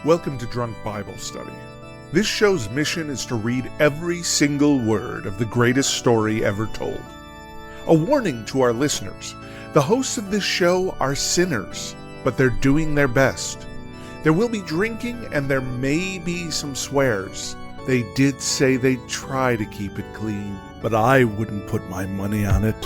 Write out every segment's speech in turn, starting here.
Welcome to Drunk Bible Study. This show's mission is to read every single word of the greatest story ever told. A warning to our listeners, the hosts of this show are sinners, but they're doing their best. There will be drinking and there may be some swears. They did say they'd try to keep it clean, but I wouldn't put my money on it.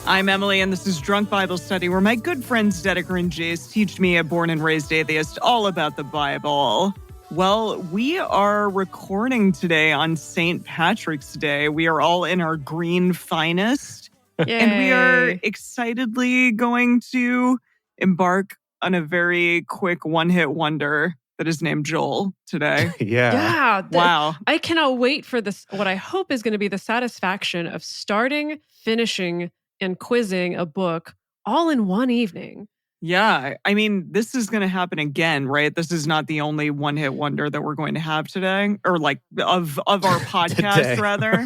I'm Emily, and this is Drunk Bible Study, where my good friends Dedeker and Jace teach me, a born and raised atheist, all about the Bible. Well, we are recording today on St. Patrick's Day. We are all in our green finest, Yay. and we are excitedly going to embark on a very quick one-hit wonder that is named Joel today. Yeah. Wow. I cannot wait for this, what I hope is going to be the satisfaction of starting, finishing, and quizzing a book all in one evening. Yeah. I mean, this is going to happen again, right? This is not the only one-hit wonder that we're going to have today, or like of our podcast, rather.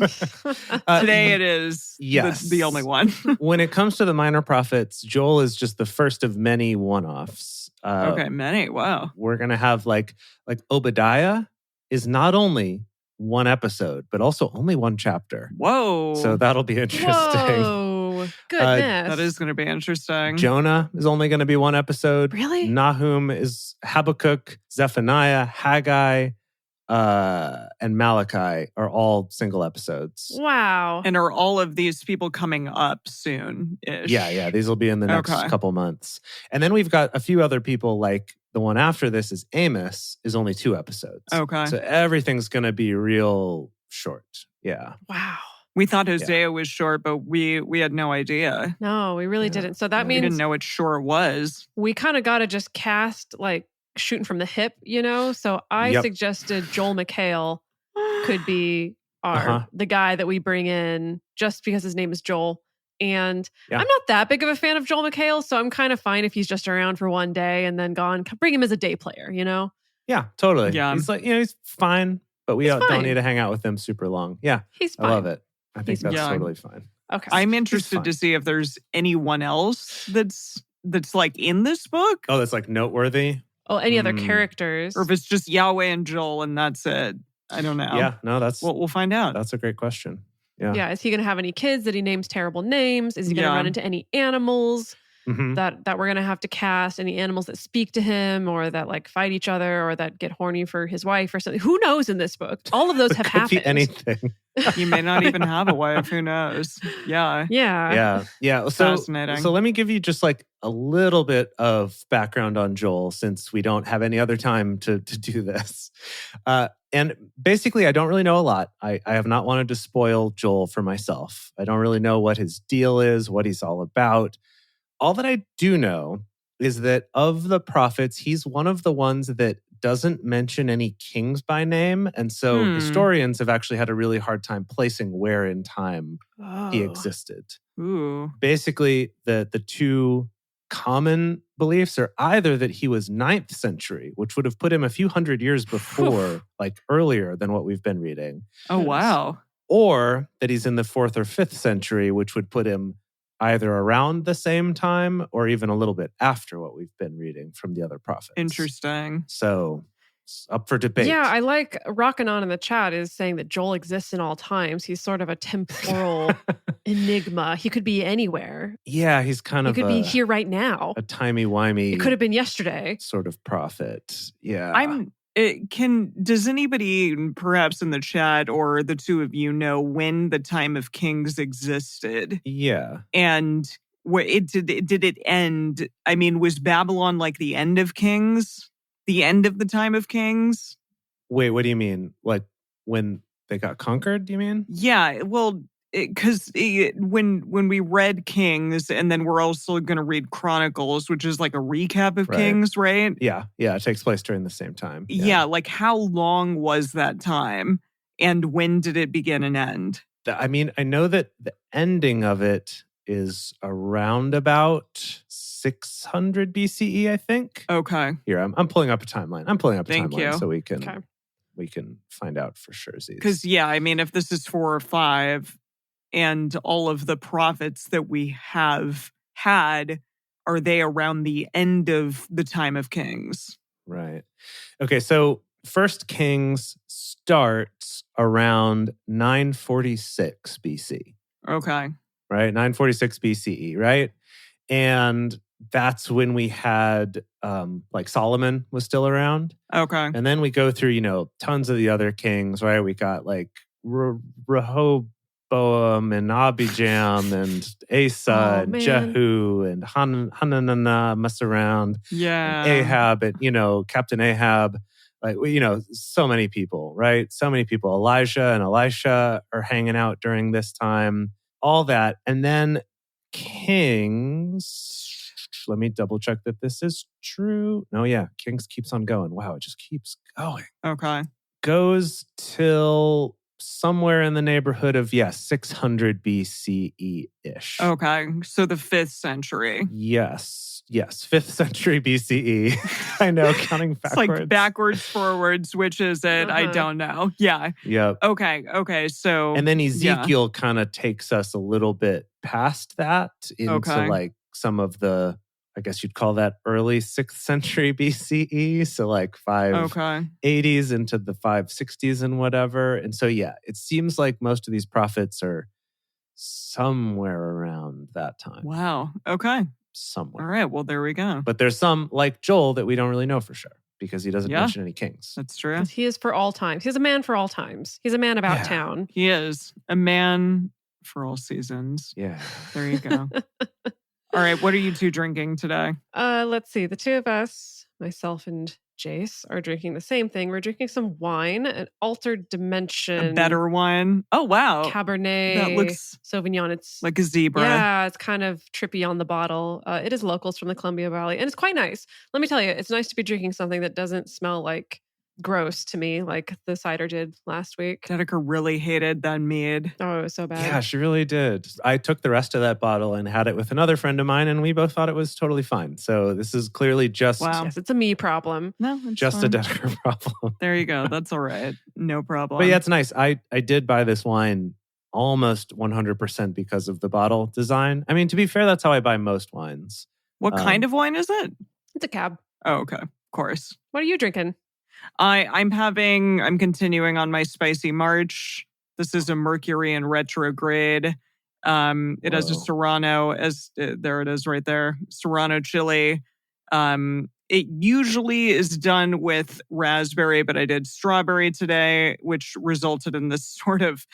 Today it is the only one. When it comes to the minor prophets, Joel is just the first of many one-offs. Okay, many. Wow. We're going to have like Obadiah is not only one episode, but also only one chapter. Whoa. So that'll be interesting. Whoa. Goodness. That is going to be interesting. Jonah is only going to be one episode. Really? Nahum is Habakkuk, Zephaniah, Haggai, and Malachi are all single episodes. Wow. And are all of these people coming up soon-ish? Yeah. These will be in the next couple months. And then we've got a few other people, like the one after this is Amos, is only 2 episodes. Okay. So everything's going to be real short. Yeah. Wow. We thought Hosea was short, but we had no idea. No, we really didn't. So that We means didn't know what short was. we kind of got to just cast like shooting from the hip, you know? So I suggested Joel McHale could be the guy that we bring in just because his name is Joel. And I'm not that big of a fan of Joel McHale, so I'm kind of fine if he's just around for one day and then gone. Bring him as a day player, you know? Yeah, totally. Yeah. He's like, he's fine, but we don't need to hang out with him super long. Yeah. He's fine. I love it. I think that's totally fine. Okay. I'm interested to see if there's anyone else that's like in this book. Oh, that's like noteworthy? Oh, any other characters? Or if it's just Yahweh and Joel and that's it. I don't know. Yeah, no, that's... We'll find out. That's a great question. Yeah. Yeah. Is he going to have any kids that he names terrible names? Is he going to run into any animals that we're going to have to cast? Any animals that speak to him or that like fight each other or that get horny for his wife or something? Who knows in this book? All of those have happened. Could be anything. You may not even have a wife. Who knows? Yeah. So, fascinating. So let me give you just like a little bit of background on Joel since we don't have any other time to do this. And basically, I don't really know a lot. I have not wanted to spoil Joel for myself. I don't really know what his deal is, what he's all about. All that I do know is that of the prophets, he's one of the ones that doesn't mention any kings by name. And so historians have actually had a really hard time placing where in time he existed. Ooh. Basically, the 2 common beliefs are either that he was 9th century, which would have put him a few hundred years before, like earlier than what we've been reading. Oh, wow. Or that he's in the 4th or 5th century, which would put him either around the same time or even a little bit after what we've been reading from the other prophets. Interesting. So it's up for debate. Yeah, I like Rockin' On in the chat is saying that Joel exists in all times. He's sort of a temporal enigma. He could be anywhere. Yeah, he's kind of he could be here right now. A timey-wimey. It could have been yesterday. Sort of prophet. Yeah. Does anybody, perhaps in the chat or the two of you, know when the time of kings existed? Yeah. And did it end? I mean, was Babylon like the end of kings? The end of the time of kings? Wait, what do you mean? Like when they got conquered, do you mean? Yeah, well, because when we read Kings, and then we're also going to read Chronicles, which is like a recap of Kings, right? Yeah, it takes place during the same time. Yeah, like how long was that time, and when did it begin and end? I mean, I know that the ending of it is around about 600 BCE, I think. Okay. Here, I'm pulling up a timeline. Thank you. So we can find out for sure. Because, I mean, if this is 4 or 5 and all of the prophets that we have had, are they around the end of the time of Kings? Right. Okay, so First Kings starts around 946 BC. Okay. Right? 946 BCE, right? And that's when we had like Solomon was still around. Okay. And then we go through, tons of the other kings, right? We got like Rehoboam and Abijam and Asa and Jehu and Hananiah mess around. Yeah. And Ahab and, Captain Ahab. Like, so many people, right? So many people. Elijah and Elisha are hanging out during this time. All that. And then Kings, let me double check that this is true. No, yeah. Kings keeps on going. Wow, it just keeps going. Okay. Goes till somewhere in the neighborhood of 600 BCE-ish. Okay. So the 5th century. Yes, 5th century BCE. I know, counting backwards. It's like backwards, forwards, which is it? I don't know. Yeah. Yep. Okay. So. And then Ezekiel kind of takes us a little bit past that into like some of the, I guess you'd call that early 6th century BCE. So like 580s into the 560s and whatever. And so, it seems like most of these prophets are somewhere around that time. Wow. Okay. Somewhere. All right. Well, there we go. But there's some like Joel that we don't really know for sure because he doesn't mention any kings. That's true. He is for all times. He's a man for all times. He's a man about town. He is a man for all seasons. Yeah. There you go. All right. What are you two drinking today? Let's see. The two of us, myself and Jace, are drinking the same thing. We're drinking some wine, an Altered Dimension. A better wine. Oh, wow. Cabernet. That looks Sauvignon. It's like a zebra. Yeah, it's kind of trippy on the bottle. It is Locals from the Columbia Valley, and it's quite nice. Let me tell you, it's nice to be drinking something that doesn't smell like gross to me, like the cider did last week. Dedeker really hated that mead. Oh, it was so bad. Yeah, she really did. I took the rest of that bottle and had it with another friend of mine, and we both thought it was totally fine. So this is clearly just... Wow. Yes, it's a me problem. No, it's just fine. a Dedeker problem. There you go. That's all right. No problem. But it's nice. I did buy this wine almost 100% because of the bottle design. I mean, to be fair, that's how I buy most wines. What kind of wine is it? It's a cab. Oh, okay. Of course. What are you drinking? I'm continuing on my spicy March. This is a Mercury in retrograde. It has a Serrano there it is right there. Serrano chili. It usually is done with raspberry, but I did strawberry today, which resulted in this sort of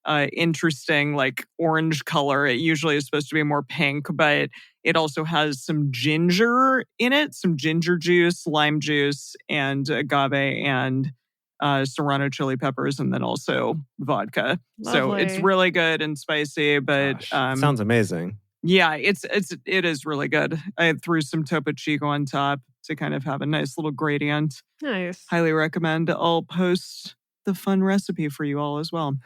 interesting like orange color. It usually is supposed to be more pink, but it also has some ginger in it, some ginger juice, lime juice, and agave and serrano chili peppers, and then also vodka. Lovely. So it's really good and spicy, but sounds amazing. Yeah, it is really good. I threw some Topo Chico on top to kind of have a nice little gradient. Nice. Highly recommend. I'll post the fun recipe for you all as well.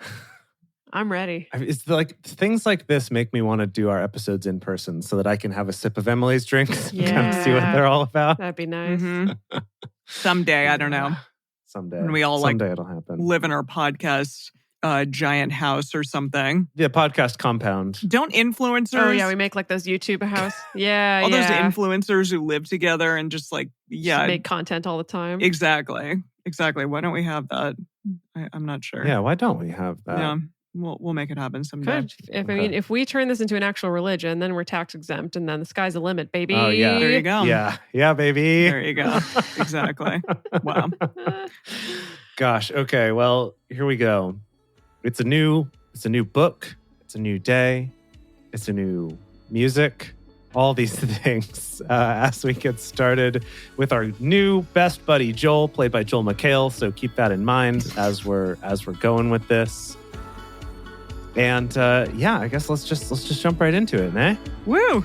I'm ready. It's like things like this make me want to do our episodes in person so that I can have a sip of Emily's drinks and kind of see what they're all about. That'd be nice. Mm-hmm. Someday, I don't know. Someday. When we all Someday it'll happen. Live in our podcast giant house or something. Yeah, podcast compound. Don't influencers... Oh, yeah, we make like those YouTube house. Yeah, all those influencers who live together and just like, just make content all the time. Exactly. Why don't we have that? I'm not sure. Yeah, why don't we have that? Yeah. We'll make it happen someday. Good. If we turn this into an actual religion, then we're tax exempt, and then the sky's the limit, baby. Oh yeah, there you go. Yeah, baby. There you go. Exactly. Wow. Gosh. Okay. Well, here we go. It's a new book. It's a new day. It's a new music. All these things as we get started with our new best buddy Joel, played by Joel McHale. So keep that in mind as we're going with this. And I guess let's just jump right into it, eh? Woo!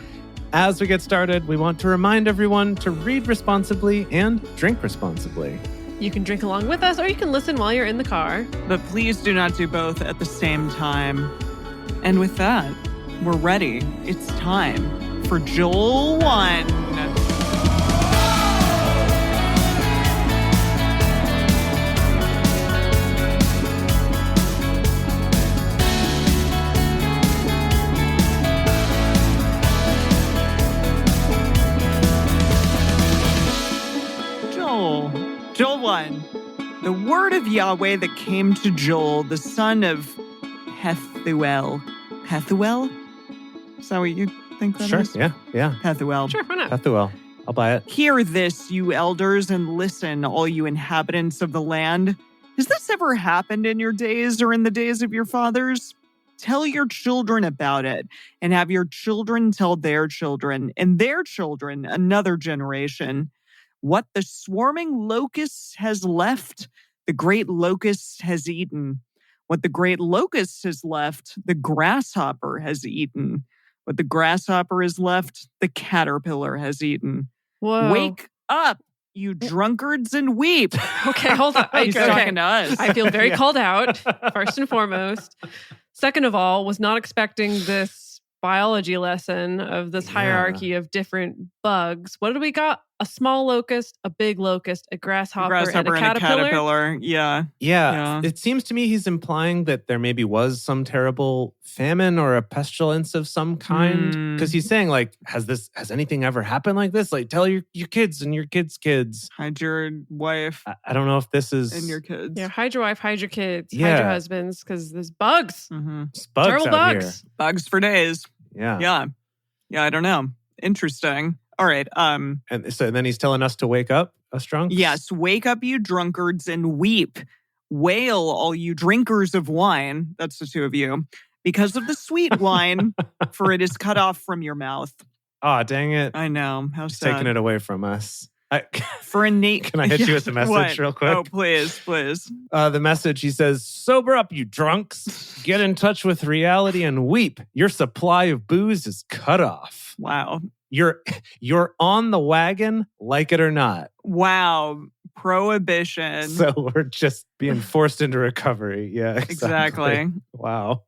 As we get started, we want to remind everyone to read responsibly and drink responsibly. You can drink along with us, or you can listen while you're in the car. But please do not do both at the same time. And with that, we're ready. It's time for Joel 1. Joel 1. The word of Yahweh that came to Joel, the son of Pethuel. Pethuel? Is that what you think that is? Sure, yeah. Pethuel. Sure, why not? Pethuel. I'll buy it. Hear this, you elders, and listen, all you inhabitants of the land. Has this ever happened in your days or in the days of your fathers? Tell your children about it, and have your children tell their children, and their children another generation. What the swarming locust has left, the great locust has eaten. What the great locust has left, the grasshopper has eaten. What the grasshopper has left, the caterpillar has eaten. Whoa. Wake up, you drunkards, and weep. Okay, hold on. He's talking to us. I feel very called out, first and foremost. Second of all, was not expecting this biology lesson of this hierarchy of different bugs. What do we got? A small locust, a big locust, a grasshopper and a caterpillar? Yeah. It seems to me he's implying that there maybe was some terrible famine or a pestilence of some kind. Because he's saying, like, has anything ever happened like this? Like, tell your kids and your kids' kids. Hide your wife. I don't know if this is... And your kids. Yeah, hide your wife, hide your kids, hide your husbands, because there's bugs. Mm-hmm. There's bugs terrible out bugs. here. Bugs for days. Yeah, I don't know. Interesting. All right. And so then he's telling us to wake up, us drunks? Yes, wake up, you drunkards, and weep. Wail, all you drinkers of wine. That's the two of you. Because of the sweet wine, for it is cut off from your mouth. Oh, dang it. I know. How He's sad. taking it away from us. For innate... Can I hit you with the message real quick? Oh, please. The message, he says, sober up, you drunks. Get in touch with reality and weep. Your supply of booze is cut off. Wow. You're on the wagon, like it or not. Wow. Prohibition. So we're just being forced into recovery. Yeah, exactly. Wow.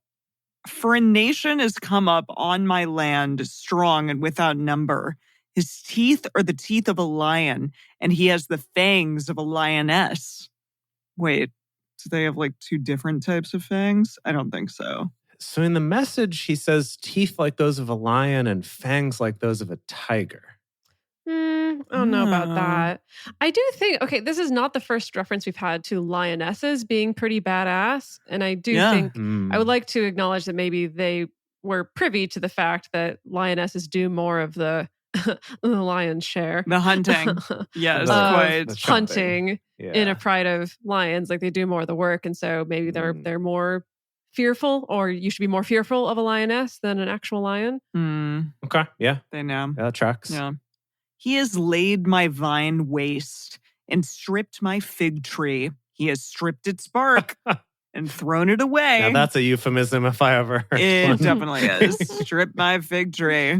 For a nation has come up on my land, strong and without number. His teeth are the teeth of a lion, and he has the fangs of a lioness. Wait, do they have like two different types of fangs? I don't think so. So in the message, he says teeth like those of a lion and fangs like those of a tiger. I don't know about that. I do think, okay, this is not the first reference we've had to lionesses being pretty badass. And I do think, I would like to acknowledge that maybe they were privy to the fact that lionesses do more of the lion's share. The hunting. Yes, quite. Hunting in a pride of lions. Like they do more of the work. And so maybe they're more fearful, or you should be more fearful of a lioness than an actual lion. Okay. Yeah. They know. That tracks. Yeah. He has laid my vine waste and stripped my fig tree. He has stripped its bark and thrown it away. Now that's a euphemism if I ever heard it one. Definitely is. Strip my fig tree.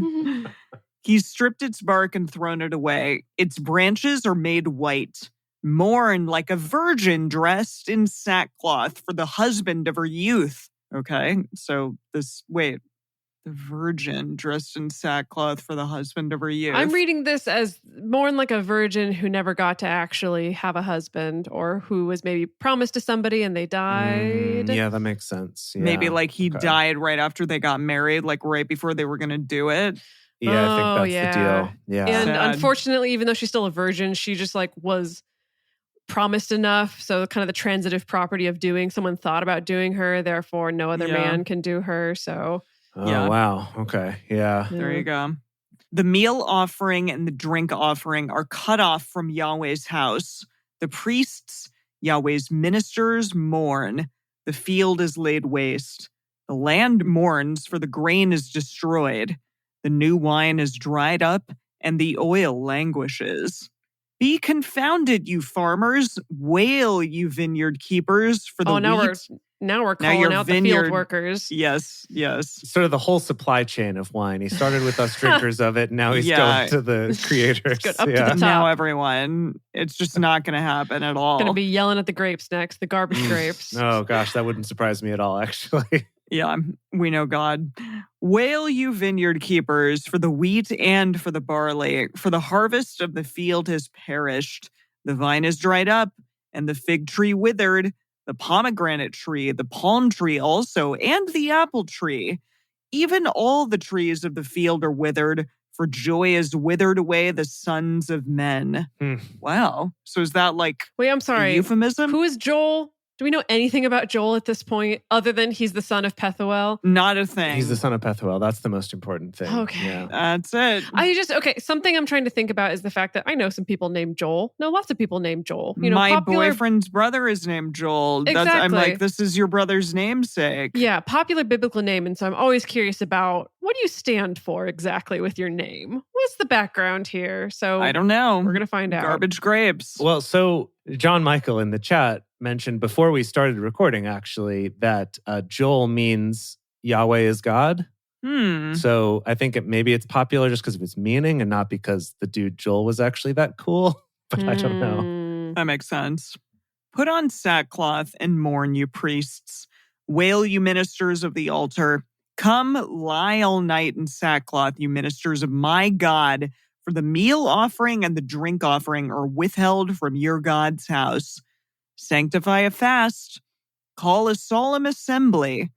He's stripped its bark and thrown it away. Its branches are made white. Mourn like a virgin dressed in sackcloth for the husband of her youth. Okay, so the virgin dressed in sackcloth for the husband of her youth. I'm reading this as mourn like a virgin who never got to actually have a husband, or who was maybe promised to somebody and they died. Yeah, that makes sense. Yeah. Maybe like he died right after they got married, like right before they were going to do it. Yeah, I think that's the deal. Yeah. And sad. Unfortunately, even though she's still a virgin, she just like was promised enough. So kind of the transitive property of doing, someone thought about doing her, therefore no other man can do her. So wow. Okay. Yeah. There you go. The meal offering and the drink offering are cut off from Yahweh's house. The priests, Yahweh's ministers, mourn. The field is laid waste. The land mourns, for the grain is destroyed. The new wine is dried up, and the oil languishes. Be confounded, you farmers. Wail, you vineyard keepers, for the wheat. Now we're calling out the field workers. Yes. Sort of the whole supply chain of wine. He started with us drinkers of it. Now he's going to the creators. Up to the top. Now everyone. It's just not going to happen at all. Going to be yelling at the grapes next, the garbage grapes. Oh gosh, that wouldn't surprise me at all, actually. Yeah, we know God. Wail, you vineyard keepers, for the wheat and for the barley, for the harvest of the field has perished. The vine is dried up, and the fig tree withered, the pomegranate tree, the palm tree also, and the apple tree. Even all the trees of the field are withered, for joy is withered away the sons of men. Wow. So is that like Wait, I'm sorry. a euphemism? Who is Joel? Do we know anything about Joel at this point, other than he's the son of Pethuel? Not a thing. He's the son of Pethuel. That's the most important thing. Okay. Yeah. That's it. Something I'm trying to think about is the fact that I know some people named Joel. No, lots of people named Joel. My boyfriend's brother is named Joel. Exactly. I'm like, this is your brother's namesake. Yeah, popular biblical name. And so I'm always curious about, what do you stand for exactly with your name? What's the background here? So I don't know. We're going to find out. Garbage grapes. Well, so John Michael in the chat mentioned before we started recording, actually, that Joel means Yahweh is God. So I think maybe it's popular just because of its meaning and not because the dude Joel was actually that cool. But I don't know. That makes sense. Put on sackcloth and mourn, you priests. Wail, you ministers of the altar. Come, lie all night in sackcloth, you ministers of my God, for the meal offering and the drink offering are withheld from your God's house. Sanctify a fast. Call a solemn assembly.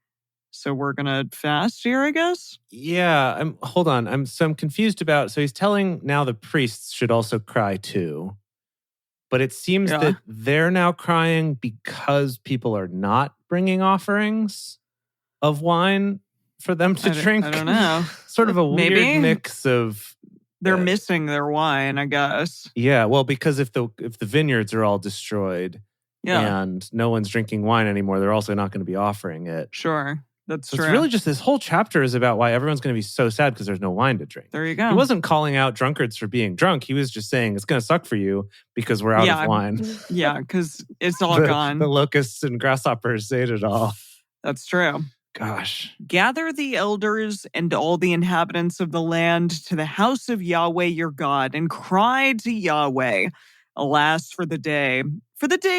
So we're going to fast here, I guess? Yeah. Hold on. I'm confused about... So he's telling now the priests should also cry too. But it seems that they're now crying because people are not bringing offerings of wine for them to drink. I don't know. Sort of a weird mix of... They're missing their wine, I guess. Yeah, well, because if the vineyards are all destroyed and no one's drinking wine anymore, they're also not going to be offering it. Sure, that's true. It's really just this whole chapter is about why everyone's going to be so sad because there's no wine to drink. There you go. He wasn't calling out drunkards for being drunk. He was just saying it's going to suck for you because we're out of wine. Yeah, because it's all gone. The locusts and grasshoppers ate it all. That's true. Gosh. Gather the elders and all the inhabitants of the land to the house of Yahweh your God and cry to Yahweh. Alas, for the day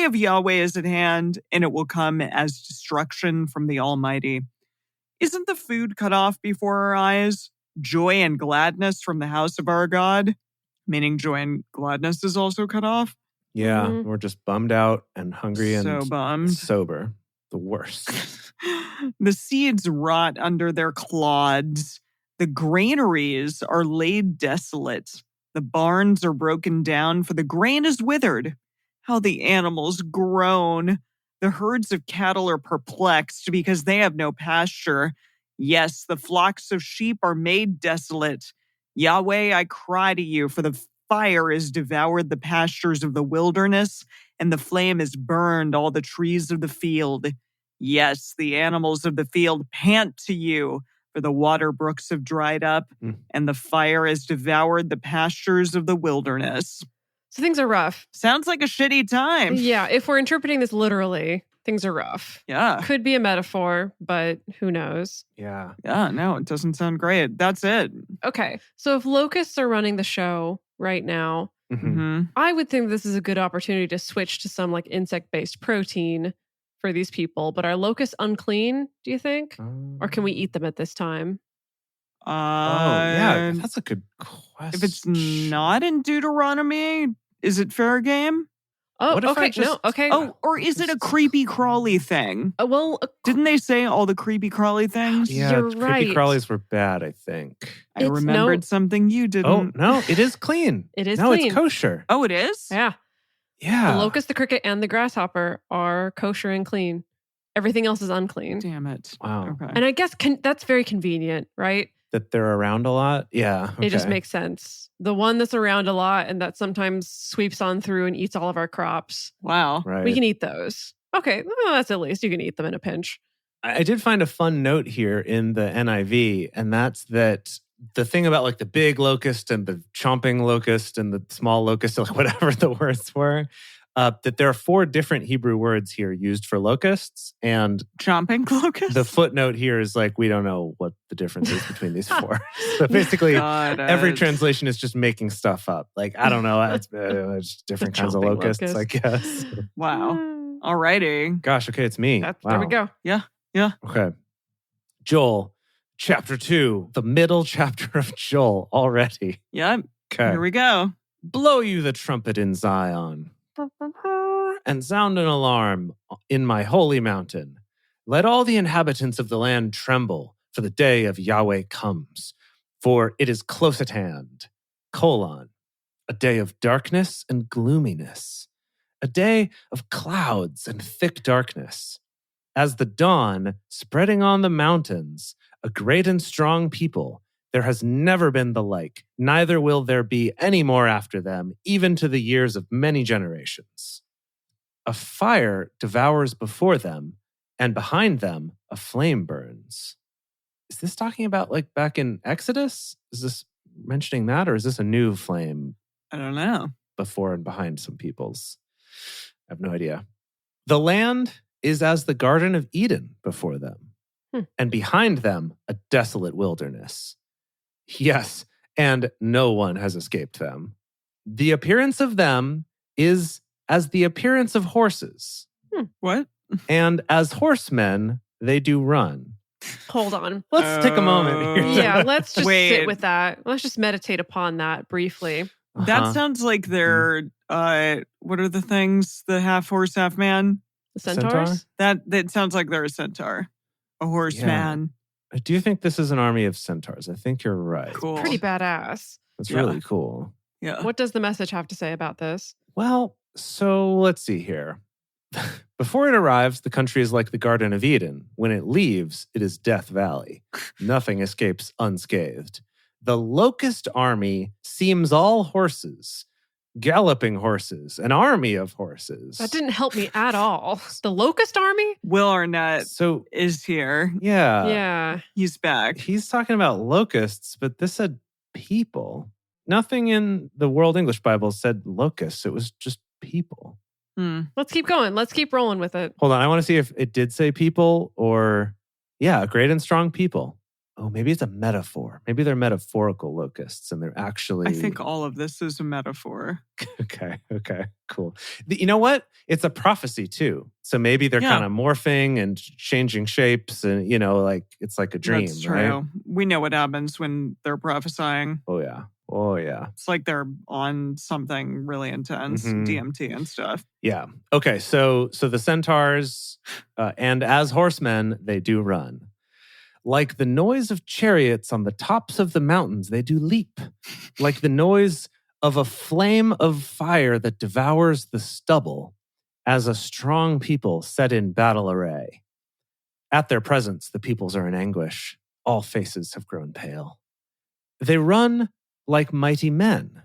of Yahweh is at hand, and it will come as destruction from the Almighty. Isn't the food cut off before our eyes? Joy and gladness from the house of our God? Meaning joy and gladness is also cut off? Yeah, we're just bummed out and hungry and bummed. Sober. The worst. The seeds rot under their clods. The granaries are laid desolate. The barns are broken down, for the grain is withered. How the animals groan. The herds of cattle are perplexed because they have no pasture. Yes, the flocks of sheep are made desolate. Yahweh, I cry to you, for the fire has devoured the pastures of the wilderness, and the flame has burned all the trees of the field. Yes, the animals of the field pant to you, for the water brooks have dried up, and the fire has devoured the pastures of the wilderness. So things are rough. Sounds like a shitty time. Yeah, if we're interpreting this literally, things are rough. Yeah. Could be a metaphor, but who knows? Yeah. Yeah, no, it doesn't sound great. That's it. Okay, so if locusts are running the show right now, I would think this is a good opportunity to switch to some like insect-based protein for these people. But are locusts unclean, do you think? Or can we eat them at this time? Yeah, that's a good question. If it's not in Deuteronomy, is it fair game? Oh, okay. Oh, or is it a creepy crawly thing? Didn't they say all the creepy crawly things? Yeah, you're right. Creepy crawlies were bad, I think. I remembered something you didn't. Oh, no, it is clean. It is clean. It's kosher. Oh, it is? Yeah. Yeah. The locust, the cricket, and the grasshopper are kosher and clean. Everything else is unclean. Damn it. Wow. Okay. And I guess that's very convenient, right? That they're around a lot? Yeah. Okay. It just makes sense. The one that's around a lot and that sometimes sweeps on through and eats all of our crops. Wow. Right. We can eat those. Okay. Well, that's at least you can eat them in a pinch. I did find a fun note here in the NIV, and that's that the thing about like the big locust and the chomping locust and the small locust, like whatever the words were, that there are 4 different Hebrew words here used for locusts. And chomping locusts? The footnote here is like, we don't know what the difference is between these 4. So basically, every translation is just making stuff up. Like, I don't know. It's different kinds of locusts, I guess. Wow. Alrighty. Gosh, okay, it's me. Wow. There we go. Yeah. Okay. Joel, chapter 2, the middle chapter of Joel already. Yep. Okay. Here we go. Blow you the trumpet in Zion, and sound an alarm in my holy mountain. Let all the inhabitants of the land tremble, for the day of Yahweh comes. For it is close at hand, a day of darkness and gloominess, a day of clouds and thick darkness. As the dawn spreading on the mountains, a great and strong people, there has never been the like, neither will there be any more after them, even to the years of many generations. A fire devours before them, and behind them a flame burns. Is this talking about like back in Exodus? Is this mentioning that, or is this a new flame? I don't know. Before and behind some peoples. I have no idea. The land is as the Garden of Eden before them, and behind them a desolate wilderness. Yes, and no one has escaped them. The appearance of them is as the appearance of horses. What? And as horsemen, they do run. Hold on. Let's take a moment here. Yeah, let's just sit with that. Let's just meditate upon that briefly. That sounds like they're, what are the things? The half horse, half man? The centaurs? That sounds like they're a centaur. A horseman. I do think this is an army of centaurs. I think you're right. Cool. Pretty badass. That's really cool. Yeah. What does the message have to say about this? Well, so let's see here. Before it arrives, the country is like the Garden of Eden. When it leaves, it is Death Valley. Nothing escapes unscathed. The Locust army seems all horses, galloping horses, an army of horses. That didn't help me at all. The Locust army? Will Arnett is here. Yeah. Yeah. He's back. He's talking about locusts, but this said people. Nothing in the World English Bible said locusts. It was just people. Let's keep going. Let's keep rolling with it. Hold on. I want to see if it did say people or, great and strong people. Oh, maybe it's a metaphor. Maybe they're metaphorical locusts and they're actually... I think all of this is a metaphor. Okay, cool. You know what? It's a prophecy too. So maybe they're kind of morphing and changing shapes and, it's like a dream, That's true. right? We know what happens when they're prophesying. Oh, yeah. It's like they're on something really intense, DMT and stuff. Yeah. Okay, so the centaurs, and as horsemen, they do run. Like the noise of chariots on the tops of the mountains, they do leap. Like the noise of a flame of fire that devours the stubble, as a strong people set in battle array. At their presence, the peoples are in anguish. All faces have grown pale. They run like mighty men.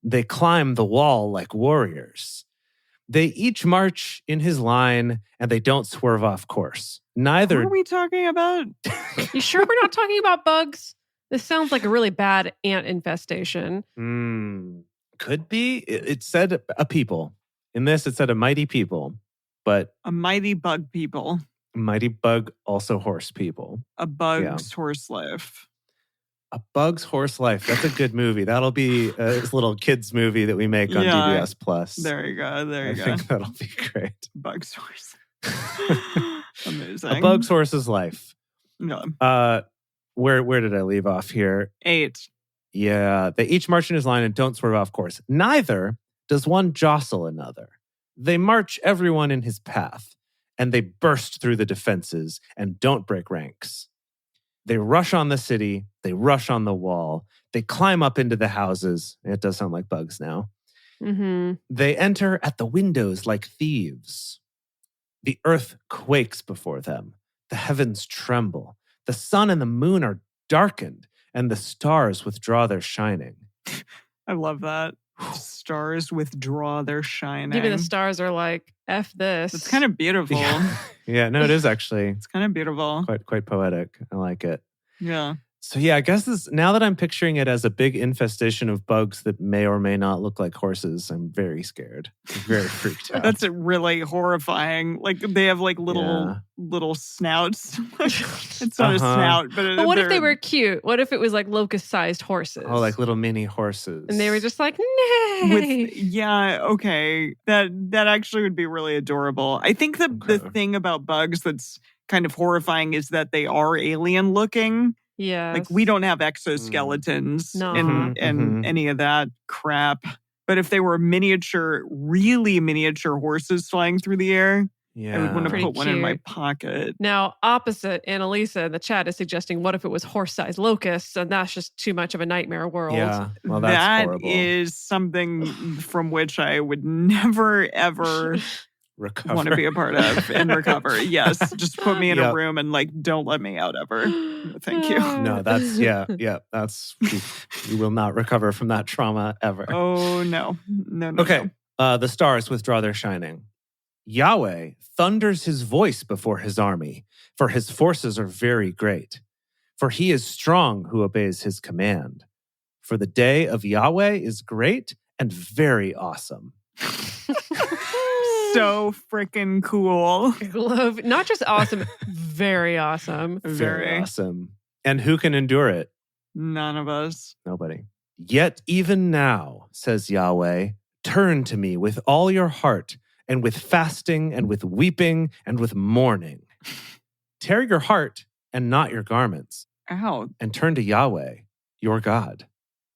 They climb the wall like warriors. They each march in his line, and they don't swerve off course. Neither... What are we talking about? You sure we're not talking about bugs? This sounds like a really bad ant infestation. Could be. It said a people. In this, it said a mighty people, but... A mighty bug people. Mighty bug, also horse people. A bug's horse life. A Bug's Horse Life. That's a good movie. That'll be a little kids movie that we make on DBS Plus. There you go. I think that'll be great. Bug's Horse. Amazing. A Bug's Horse's Life. No. Where did I leave off here? 8. Yeah. They each march in his line and don't swerve off course. Neither does one jostle another. They march everyone in his path, and they burst through the defenses and don't break ranks. They rush on the city. They rush on the wall. They climb up into the houses. It does sound like bugs now. They enter at the windows like thieves. The earth quakes before them. The heavens tremble. The sun and the moon are darkened, and the stars withdraw their shining. I love that. Stars withdraw their shining. Even the stars are like, F this. It's kind of beautiful. Yeah, no, it is actually. It's kind of beautiful. Quite poetic. I like it. Yeah. So I guess now that I'm picturing it as a big infestation of bugs that may or may not look like horses, I'm very scared. I'm very freaked out. That's really horrifying. Like they have like little snouts. It's not a snout, but what if they were cute? What if it was like locust-sized horses? Oh, like little mini horses. And they were just like, nay. Okay. That actually would be really adorable. I think the thing about bugs that's kind of horrifying is that they are alien looking. Yeah. Like, we don't have exoskeletons and any of that crap. But if they were really miniature horses flying through the air, I would want to put one in my pocket. Now, opposite, Annalisa in the chat is suggesting, what if it was horse-sized locusts? And that's just too much of a nightmare world. Yeah, well, that's horrible. That is something from which I would never, ever want to be a part of and recover. Yes, just put me in a room and don't let me out ever. Thank you. No, that's, that's, you will not recover from that trauma ever. Oh, no. No. Okay, the stars withdraw their shining. Yahweh thunders his voice before his army, for his forces are very great. For he is strong who obeys his command. For the day of Yahweh is great and very awesome. So freaking cool. Not just awesome, very awesome. Very awesome. And who can endure it? None of us. Nobody. Yet even now, says Yahweh, turn to me with all your heart, and with fasting, and with weeping, and with mourning. Tear your heart and not your garments. Ow. And turn to Yahweh, your God.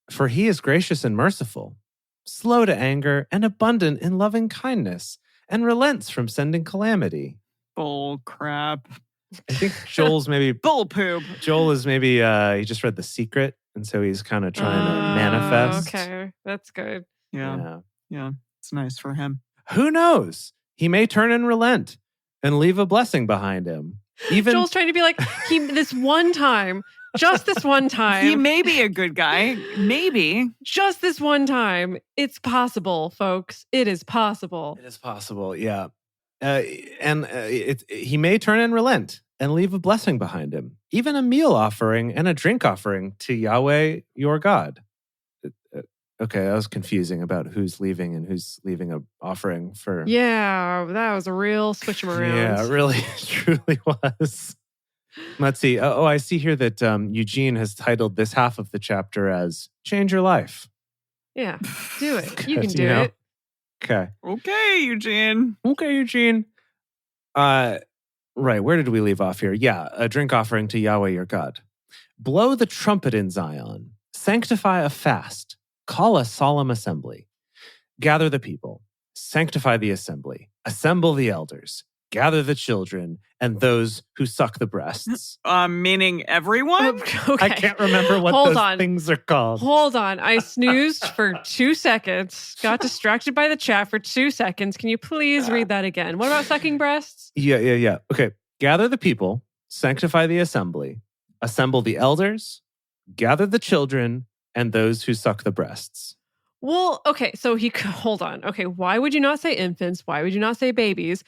For he is gracious and merciful, slow to anger, and abundant in loving kindness, and relents from sending calamity. Bull crap. I think Joel's maybe... Bull poop. Joel is maybe, he just read The Secret, and so he's kind of trying to manifest. Okay, that's good. Yeah. It's nice for him. Who knows? He may turn and relent and leave a blessing behind him. Even Joel's trying to be like, this one time, just this one time. He may be a good guy. Maybe. Just this one time. It's possible, folks. It is possible. It is possible, yeah. He may turn and relent and leave a blessing behind him. Even a meal offering and a drink offering to Yahweh, your God. Okay, that was confusing about who's leaving and who's leaving an offering for... Yeah, that was a real switch 'em around. Yeah, it really, truly was. Let's see. Oh, I see here that Eugene has titled this half of the chapter as Change Your Life. Yeah, do it. You can do it. Okay. Okay, Eugene. Right, where did we leave off here? Yeah, a drink offering to Yahweh your God. Blow the trumpet in Zion. Sanctify a fast. Call a solemn assembly. Gather the people. Sanctify the assembly. Assemble the elders. Gather the children and those who suck the breasts. Meaning everyone? Okay. I can't remember what those things are called. Hold on. I snoozed for 2 seconds. Got distracted by the chat for 2 seconds. Can you please read that again? What about sucking breasts? Yeah. Okay. Gather the people. Sanctify the assembly. Assemble the elders. Gather the children and those who suck the breasts. Well, okay, so hold on. Okay, why would you not say infants? Why would you not say babies?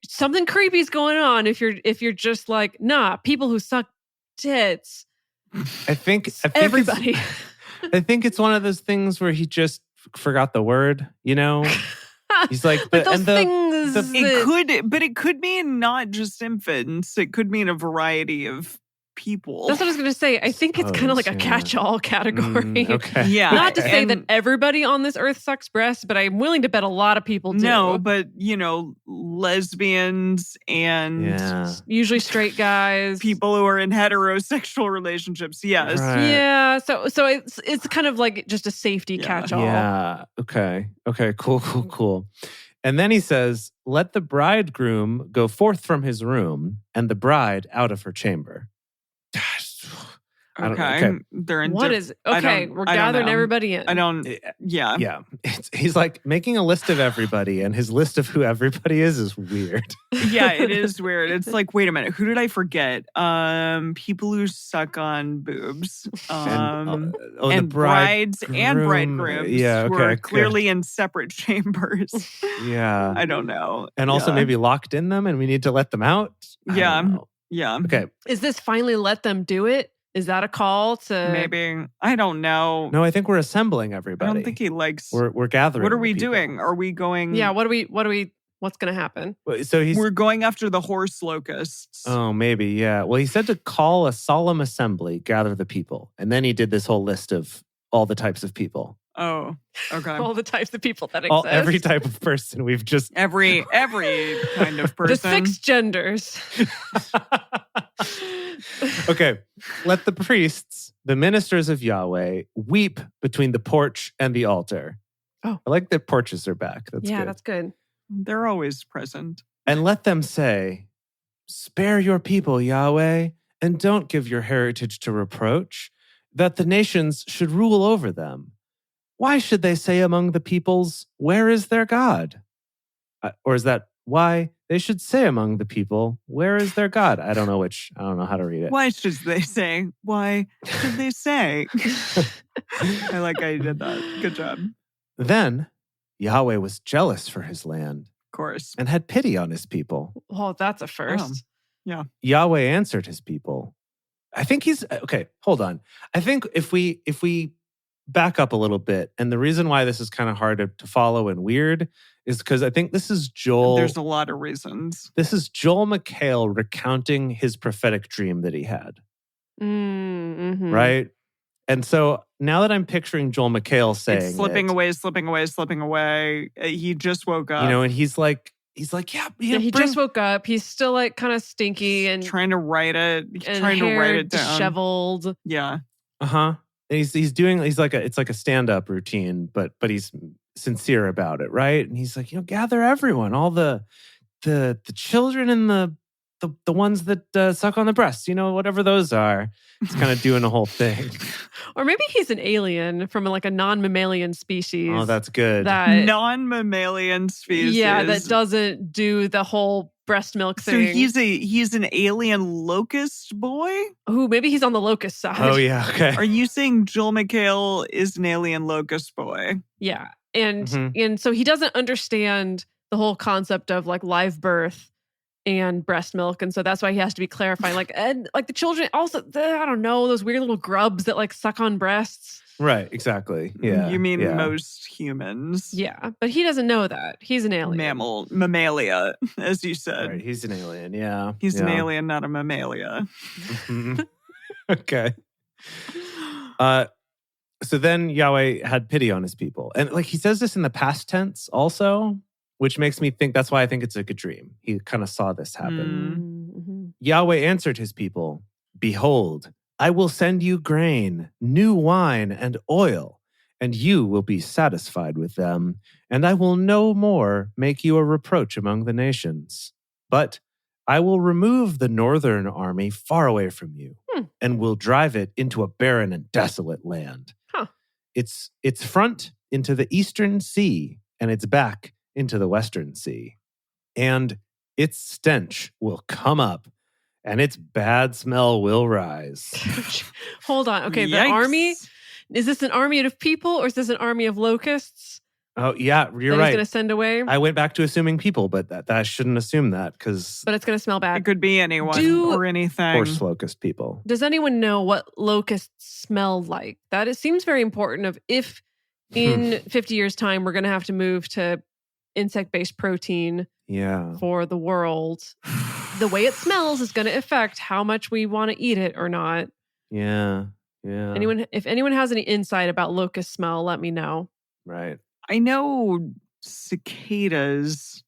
Something creepy is going on if you're just like, nah, people who suck tits. I think everybody. I think it's one of those things where he just forgot the word, He's like, it could mean not just infants. It could mean a variety of people. That's what I was going to say. I think it's kind of like a catch-all category. Okay. Yeah. Not to say that everybody on this earth sucks breasts, but I'm willing to bet a lot of people do. No, but, lesbians and usually straight guys. People who are in heterosexual relationships. Yes. Right. Yeah. So it's kind of like just a safety catch-all. Yeah. Okay. Cool. And then he says, let the bridegroom go forth from his room and the bride out of her chamber. Okay. They're in we're gathering everybody in. Yeah. He's like making a list of everybody, and his list of who everybody is weird. Yeah, it is weird. It's like, wait a minute, who did I forget? People who suck on boobs. And brides and bridegrooms who are clearly in separate chambers. Yeah. I don't know. And also maybe locked in them and we need to let them out. Yeah. Okay. Is this finally let them do it? Is that a call to... Maybe. I don't know. No, I think we're assembling everybody. I don't think he likes... We're gathering. What are we doing? Are we going... Yeah, what's going to happen? So we're going after the horse locusts. Oh, maybe, yeah. Well, he said to call a solemn assembly, gather the people. And then he did this whole list of all the types of people. Oh, okay. All the types of people that exist. Every type of person. We've just every kind of person. The 6 genders. Okay. Let the priests, the ministers of Yahweh, weep between the porch and the altar. Oh. I like that porches are back. That's good. That's good. They're always present. And let them say, spare your people, Yahweh, and don't give your heritage to reproach, that the nations should rule over them. Why should they say among the peoples, where is their God? Or is that why they should say among the people, where is their God? I don't know how to read it. Why should they say? Why should they say? I like how you did that. Good job. Then Yahweh was jealous for his land. Of course. And had pity on his people. Oh, that's a first. Yeah. Yahweh answered his people. I think okay, hold on. I think if we back up a little bit, and the reason why this is kind of hard to follow and weird is because I think this is Joel. There's a lot of reasons. This is Joel McHale recounting his prophetic dream that he had. Mm-hmm. Right? And so now that I'm picturing Joel McHale saying it's slipping away. He just woke up. And he's like, yeah, he just woke up. He's still like kind of stinky and trying to write it. And trying to write it down. Disheveled. Yeah. Uh-huh. And it's like a stand-up routine, but he's sincere about it, right? And he's like, gather everyone, all the children and the ones that suck on the breast, whatever those are. He's kind of doing a whole thing. Or maybe he's an alien from like a non-mammalian species. Oh, that's good. Non-mammalian species. Yeah, that doesn't do the whole breast milk thing. So he's an alien locust boy? Ooh, maybe he's on the locust side. Oh, yeah, okay. Are you saying Joel McHale is an alien locust boy? Yeah. And so he doesn't understand the whole concept of like live birth and breast milk, and so that's why he has to be clarifying. And the children also, I don't know, those weird little grubs that like suck on breasts. Right, exactly. Yeah. You mean most humans? Yeah, but he doesn't know that. He's an alien. Mammalia, as you said. Right, he's an alien, yeah. He's an alien, not a mammalia. Mm-hmm. Okay. So then Yahweh had pity on his people. And he says this in the past tense also, which makes me think that's why I think it's a good dream. He kind of saw this happen. Mm-hmm. Yahweh answered his people, behold, I will send you grain, new wine, and oil, and you will be satisfied with them, and I will no more make you a reproach among the nations. But I will remove the northern army far away from you, and will drive it into a barren and desolate land. Huh. Its front into the eastern sea, and its back into the western sea. And its stench will come up, and its bad smell will rise. Hold on. Okay, Yikes. The army, is this an army of people or is this an army of locusts? Oh, yeah, you're that right. He's going to send away? I went back to assuming people, but that I shouldn't assume that because... But it's going to smell bad. It could be anyone or anything. Horse locust people. Does anyone know what locusts smell like? That it seems very important of if in 50 years' time we're going to have to move to insect-based protein for the world. The way it smells is going to affect how much we want to eat it or not. Yeah. If anyone has any insight about locust smell, let me know. Right. I know cicadas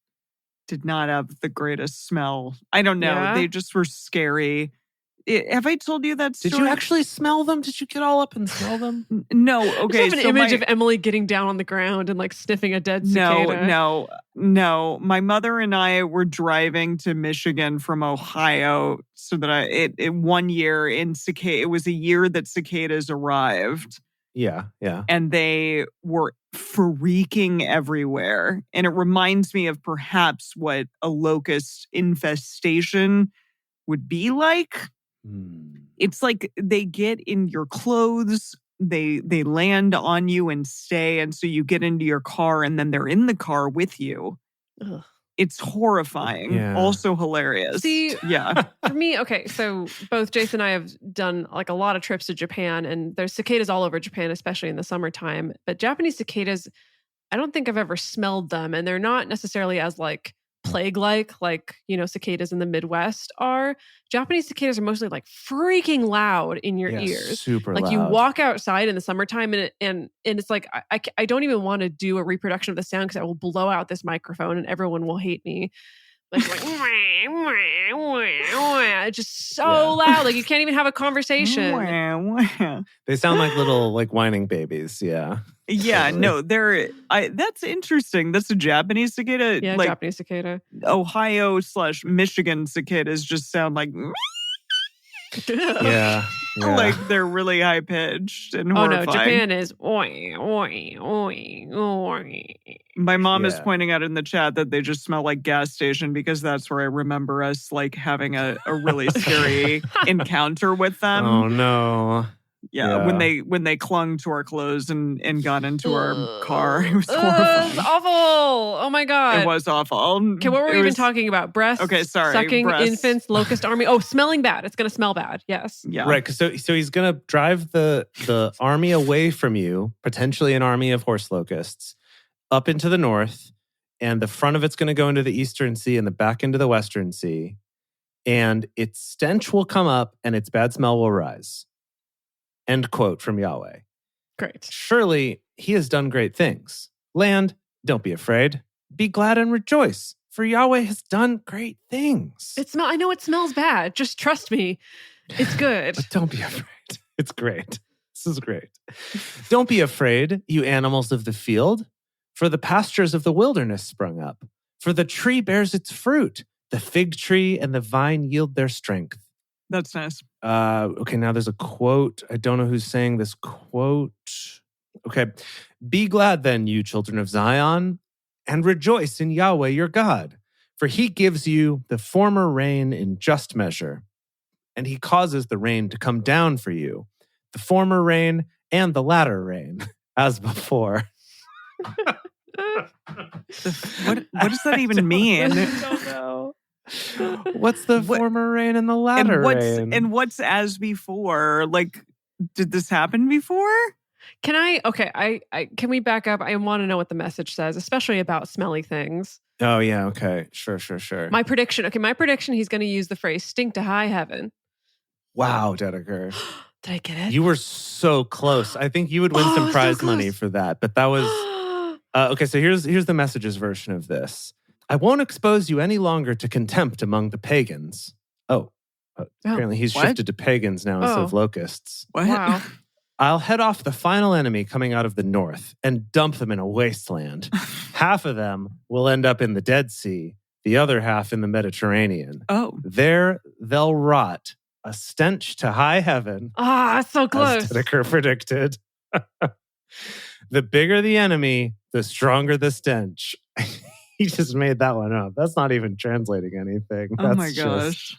did not have the greatest smell. I don't know. Yeah? They just were scary. Have I told you that story? Did you actually smell them? Did you get all up and smell them? No. Okay. I have an image of Emily getting down on the ground and like sniffing a dead cicada. No. My mother and I were driving to Michigan from Ohio so that it 1 year in cicada. It was a year that cicadas arrived. Yeah. And they were freaking everywhere. And it reminds me of perhaps what a locust infestation would be like. It's like they get in your clothes, they land on you and stay, and so you get into your car and then they're in the car with you. Ugh. It's horrifying. Yeah. Also hilarious. See, yeah. For me, okay, so both Jason and I have done like a lot of trips to Japan, and there's cicadas all over Japan, especially in the summertime. But Japanese cicadas, I don't think I've ever smelled them, and they're not necessarily as like plague-like, cicadas in the Midwest are. Japanese cicadas are mostly like freaking loud in your ears. Super like loud. You walk outside in the summertime and it's like, I don't even want to do a reproduction of the sound because I will blow out this microphone and everyone will hate me. Like it's just so loud. Like you can't even have a conversation. They sound like little like whining babies. Yeah. Yeah, no, that's interesting. That's a Japanese cicada. Yeah, like, Japanese cicada. Ohio/Michigan cicadas just sound like Yeah. like they're really high pitched and horrifying. Oh no, Japan is oi, oi, oi, oi. My mom is pointing out in the chat that they just smell like gas station because that's where I remember us like having a really scary encounter with them. Oh no. Yeah, when they clung to our clothes and got into our car. It was horrifying. It was awful. Oh my God. It was awful. Okay, what were we even talking about? Breasts? Okay, sorry. Sucking breasts. infants, locust army. Oh, smelling bad. It's going to smell bad. Yes. Yeah. Right. So he's going to drive the army away from you, potentially an army of horse locusts, up into the north. And the front of it's going to go into the Eastern Sea and the back into the Western Sea. And its stench will come up and its bad smell will rise. End quote from Yahweh. Great. Surely he has done great things. Land, don't be afraid. Be glad and rejoice, for Yahweh has done great things. I know it smells bad. Just trust me. It's good. But don't be afraid. It's great. This is great. Don't be afraid, you animals of the field, for the pastures of the wilderness sprung up. For the tree bears its fruit. The fig tree and the vine yield their strength. That's nice. Okay, now there's a quote. I don't know who's saying this quote. Okay. Be glad then, you children of Zion, and rejoice in Yahweh your God, for he gives you the former rain in just measure, and he causes the rain to come down for you, the former rain and the latter rain, as before. What does that even mean? I don't know. What's the former rain and the latter rain? And what's as before? Like, did this happen before? Can can we back up? I want to know what the message says, especially about smelly things. Oh, yeah. Okay. Sure. My prediction, he's going to use the phrase stink to high heaven. Wow, Dedeker. Did I get it? You were so close. I think you would win some prize money for that. But that was... okay, so here's the message's version of this. I won't expose you any longer to contempt among the pagans. Apparently he's shifted to pagans now instead of locusts. What? Wow. I'll head off the final enemy coming out of the north and dump them in a wasteland. Half of them will end up in the Dead Sea, the other half in the Mediterranean. Oh. There they'll rot, a stench to high heaven. So close. As Dedeker predicted. The bigger the enemy, the stronger the stench. He just made that one up. That's not even translating anything. Oh my gosh.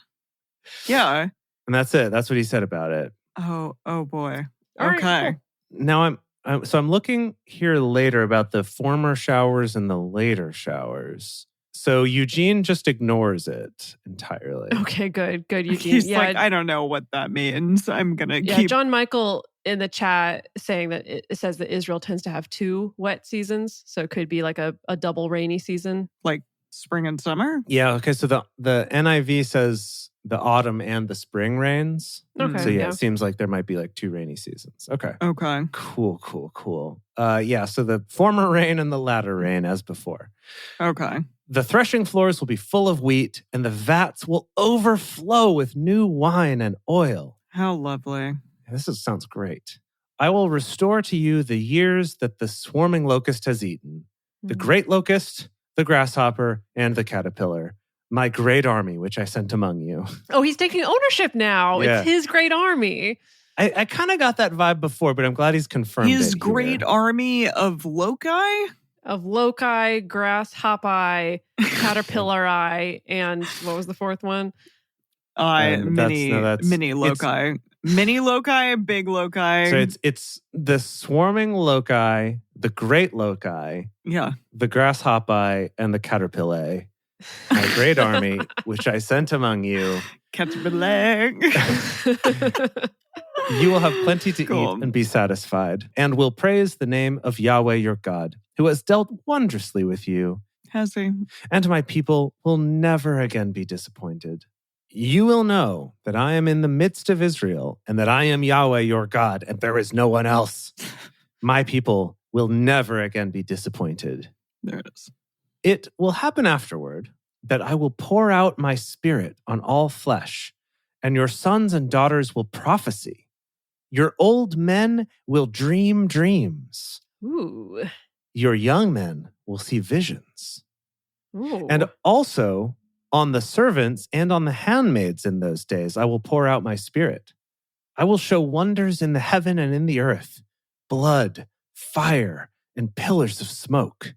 Yeah. And that's it. That's what he said about it. Oh boy. All Okay. right, cool. Now I'm looking here later about the former showers and the later showers. So Eugene just ignores it entirely. Okay, good, Eugene. He's like, I don't know what that means. I'm gonna keep. John Michael in the chat saying that it says that Israel tends to have 2 wet seasons, so it could be like a double rainy season, like spring and summer. Yeah. Okay. So the NIV says the autumn and the spring rains. Okay. So it seems like there might be like 2 rainy seasons. Okay. Okay. Cool. So the former rain and the latter rain as before. Okay. The threshing floors will be full of wheat, and the vats will overflow with new wine and oil. How lovely. Sounds great. I will restore to you the years that the swarming locust has eaten. The great locust, the grasshopper, and the caterpillar. My great army, which I sent among you. Oh, he's taking ownership now. Yeah. It's his great army. I kind of got that vibe before, but I'm glad he's confirmed His it great here. army of loci? Of loci, grasshopper, caterpillar, and what was the fourth one? Mini loci. Mini loci, big loci. So it's the swarming loci, the great loci, yeah, the grasshopper, and the caterpillar. My great army, which I sent among you. Caterpillar. You will have plenty to eat and be satisfied, and will praise the name of Yahweh your God, who has dealt wondrously with you. Has he? And my people will never again be disappointed. You will know that I am in the midst of Israel and that I am Yahweh your God and there is no one else. My people will never again be disappointed. There it is. It will happen afterward that I will pour out my spirit on all flesh, and your sons and daughters will prophesy. Your old men will dream dreams. Ooh. Your young men will see visions. Ooh. And also on the servants and on the handmaids in those days, I will pour out my spirit. I will show wonders in the heaven and in the earth, blood, fire, and pillars of smoke.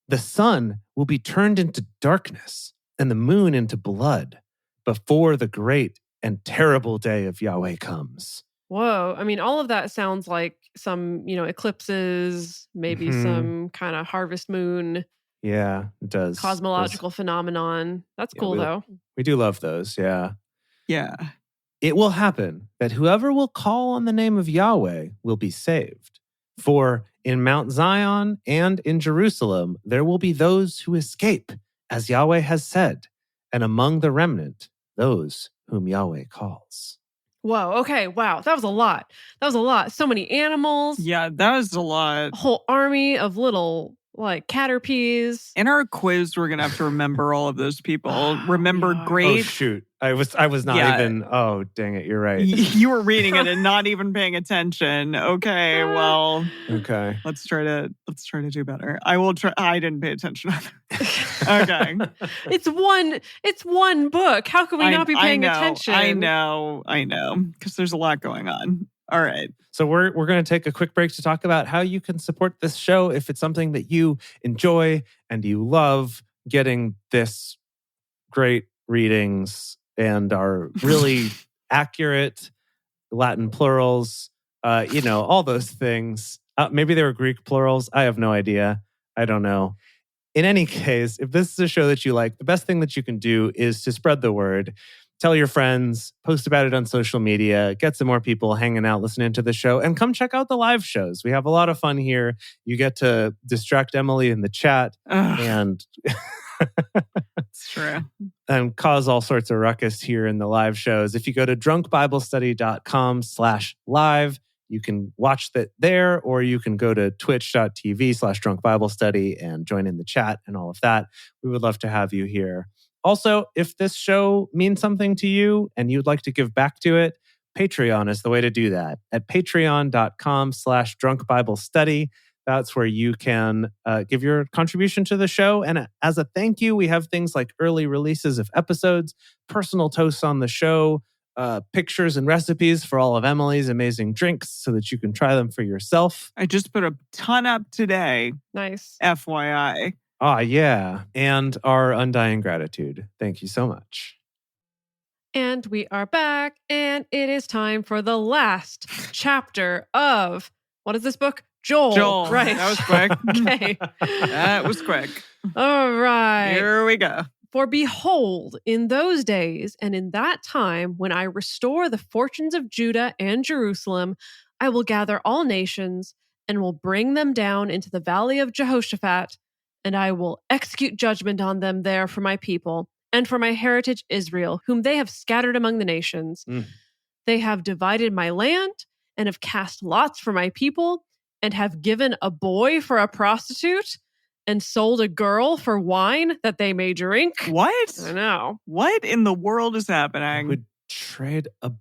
The sun will be turned into darkness and the moon into blood before the great and terrible day of Yahweh comes. Whoa. I mean, all of that sounds like some, eclipses, maybe some kind of harvest moon. Yeah, it does. Cosmological phenomenon. That's cool, though. We do love those, yeah. Yeah. It will happen that whoever will call on the name of Yahweh will be saved. For in Mount Zion and in Jerusalem, there will be those who escape, as Yahweh has said, and among the remnant, those whom Yahweh calls. Whoa. Okay. Wow. That was a lot. So many animals. Yeah, that was a lot. A whole army of little, caterpies. In our quiz, we're going to have to remember all of those people. Remember great. Oh, shoot. I was not even. Oh, dang it. You're right. You were reading it and not even paying attention. Okay, well. Okay. Let's try to do better. I will try. I didn't pay attention either. Okay. It's one book. How can we not be paying attention? I know. Because there's a lot going on. All right. So we're going to take a quick break to talk about how you can support this show if it's something that you enjoy and you love getting this great readings and are really accurate Latin plurals, all those things. Maybe they were Greek plurals. I have no idea. I don't know. In any case, if this is a show that you like, the best thing that you can do is to spread the word. Tell your friends, post about it on social media, get some more people hanging out, listening to the show, and come check out the live shows. We have a lot of fun here. You get to distract Emily in the chat and it's true. And cause all sorts of ruckus here in the live shows. If you go to drunkbiblestudy.com/live, you can watch that there, or you can go to twitch.tv/drunkbiblestudy and join in the chat and all of that. We would love to have you here. Also, if this show means something to you and you'd like to give back to it, Patreon is the way to do that. At patreon.com/drunkbiblestudy. That's where you can give your contribution to the show. And as a thank you, we have things like early releases of episodes, personal toasts on the show, pictures and recipes for all of Emily's amazing drinks so that you can try them for yourself. I just put a ton up today. Nice. FYI. Ah, yeah. And our undying gratitude. Thank you so much. And we are back, and it is time for the last chapter of, what is this book? Joel. Right. That was quick. Okay. That was quick. All right. Here we go. For behold, in those days and in that time, when I restore the fortunes of Judah and Jerusalem, I will gather all nations and will bring them down into the valley of Jehoshaphat, and I will execute judgment on them there for my people and for my heritage Israel, whom they have scattered among the nations. They have divided my land and have cast lots for my people and have given a boy for a prostitute and sold a girl for wine that they may drink. What? I know. What in the world is happening? Would trade a